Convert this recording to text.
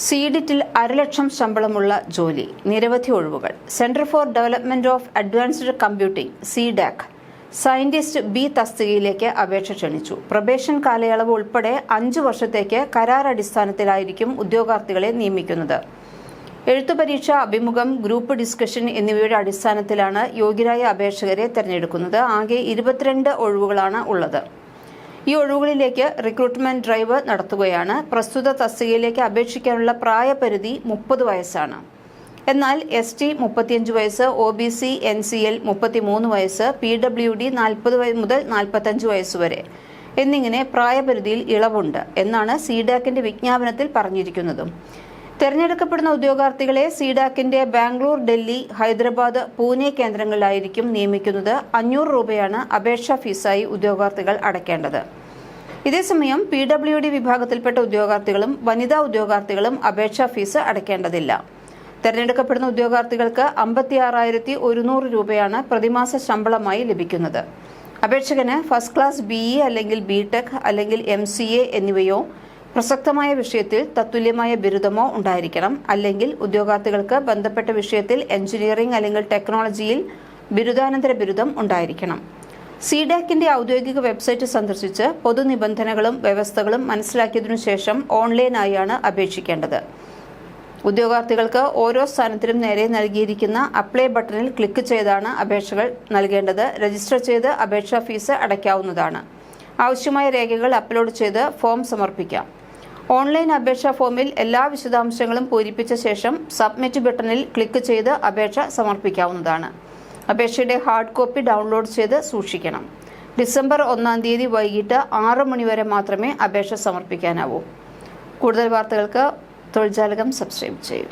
സീഡിറ്റിൽ 1,00,000 ശമ്പളമുള്ള ജോലി, നിരവധി ഒഴിവുകൾ. Centre for development of advanced computing (CDAC) scientist B തസ്തികയിലേക്ക് അപേക്ഷ ക്ഷണിച്ചു. പ്രൊബേഷൻ കാലയളവ് ഉൾപ്പെടെ 5 വർഷത്തേക്ക് കരാർ അടിസ്ഥാനത്തിലായിരിക്കും ഉദ്യോഗാർത്ഥികളെ നിയമിക്കുന്നത്. എഴുത്തുപരീക്ഷ, അഭിമുഖം, ഗ്രൂപ്പ് ഡിസ്കഷൻ എന്നിവയുടെ അടിസ്ഥാനത്തിലാണ് യോഗ്യരായ അപേക്ഷകരെ തെരഞ്ഞെടുക്കുന്നത്. ആകെ 22 ഒഴിവുകളാണ് ഉള്ളത്. ഈ ഒഴിവുകളിലേക്ക് റിക്രൂട്ട്മെന്റ് ഡ്രൈവ് നടത്തുകയാണ്. പ്രസ്തുത തസ്തികയിലേക്ക് അപേക്ഷിക്കാനുള്ള പ്രായപരിധി 30 വയസ്സാണ്. എന്നാൽ ST 35 വയസ്സ്, OBC NCL 33 വയസ്സ്, PWD 40 മുതൽ 45 വയസ്സ് വരെ എന്നിങ്ങനെ പ്രായപരിധിയിൽ ഇളവുണ്ട് എന്നാണ് സിഡാക്കിന്റെ വിജ്ഞാപനത്തിൽ പറഞ്ഞിരിക്കുന്നതും. തെരഞ്ഞെടുക്കപ്പെടുന്ന ഉദ്യോഗാർത്ഥികളെ സിഡാക്കിന്റെ ബാംഗ്ലൂർ, ഡൽഹി, ഹൈദരാബാദ്, പൂനെ കേന്ദ്രങ്ങളിലായിരിക്കും നിയമിക്കുന്നത്. 500 രൂപയാണ് അപേക്ഷാ ഫീസായി ഉദ്യോഗാർത്ഥികൾ അടയ്ക്കേണ്ടത്. ഇതേസമയം PWD വിഭാഗത്തിൽപ്പെട്ട ഉദ്യോഗാർത്ഥികളും വനിതാ ഉദ്യോഗാർത്ഥികളും അപേക്ഷാ ഫീസ് അടയ്ക്കേണ്ടതില്ല. തെരഞ്ഞെടുക്കപ്പെടുന്ന ഉദ്യോഗാർത്ഥികൾക്ക് 56,100 രൂപയാണ് പ്രതിമാസ ശമ്പളമായി ലഭിക്കുന്നത്. അപേക്ഷകന് ഫസ്റ്റ് ക്ലാസ് BE അല്ലെങ്കിൽ BTech അല്ലെങ്കിൽ MCA എന്നിവയോ പ്രസക്തമായ വിഷയത്തിൽ തത്തുല്യമായ ബിരുദമോ ഉണ്ടായിരിക്കണം. അല്ലെങ്കിൽ ഉദ്യോഗാർത്ഥികൾക്ക് ബന്ധപ്പെട്ട വിഷയത്തിൽ എഞ്ചിനീയറിംഗ് അല്ലെങ്കിൽ ടെക്നോളജിയിൽ ബിരുദാനന്തര ബിരുദം ഉണ്ടായിരിക്കണം. സിഡാക്കിന്റെ ഔദ്യോഗിക വെബ്സൈറ്റ് സന്ദർശിച്ച് പൊതുനിബന്ധനകളും വ്യവസ്ഥകളും മനസ്സിലാക്കിയതിനു ശേഷം ഓൺലൈനായാണ് അപേക്ഷിക്കേണ്ടത്. ഉദ്യോഗാർത്ഥികൾക്ക് ഓരോ സ്ഥാനത്തിനും നേരെ നൽകിയിരിക്കുന്ന അപ്ലൈ ബട്ടണിൽ ക്ലിക്ക് ചെയ്താണ് അപേക്ഷകൾ നൽകേണ്ടത്. രജിസ്റ്റർ ചെയ്ത് അപേക്ഷാ ഫീസ് അടയ്ക്കാവുന്നതാണ്. ആവശ്യമായ രേഖകൾ അപ്ലോഡ് ചെയ്ത് ഫോം സമർപ്പിക്കാം. ഓൺലൈൻ അപേക്ഷാ ഫോമിൽ എല്ലാ വിശദാംശങ്ങളും പൂരിപ്പിച്ച ശേഷം സബ്മിറ്റ് ബട്ടണിൽ ക്ലിക്ക് ചെയ്ത് അപേക്ഷ സമർപ്പിക്കാവുന്നതാണ്. അപേക്ഷയുടെ ഹാർഡ് കോപ്പി ഡൗൺലോഡ് ചെയ്ത് സൂക്ഷിക്കണം. ഡിസംബർ 1-ാം തീയതി വൈകിട്ട് 6 മണി വരെ മാത്രമേ അപേക്ഷ സമർപ്പിക്കാനാവൂ. കൂടുതൽ വാർത്തകൾക്ക് തൊഴിൽജാലകം സബ്സ്ക്രൈബ് ചെയ്യൂ.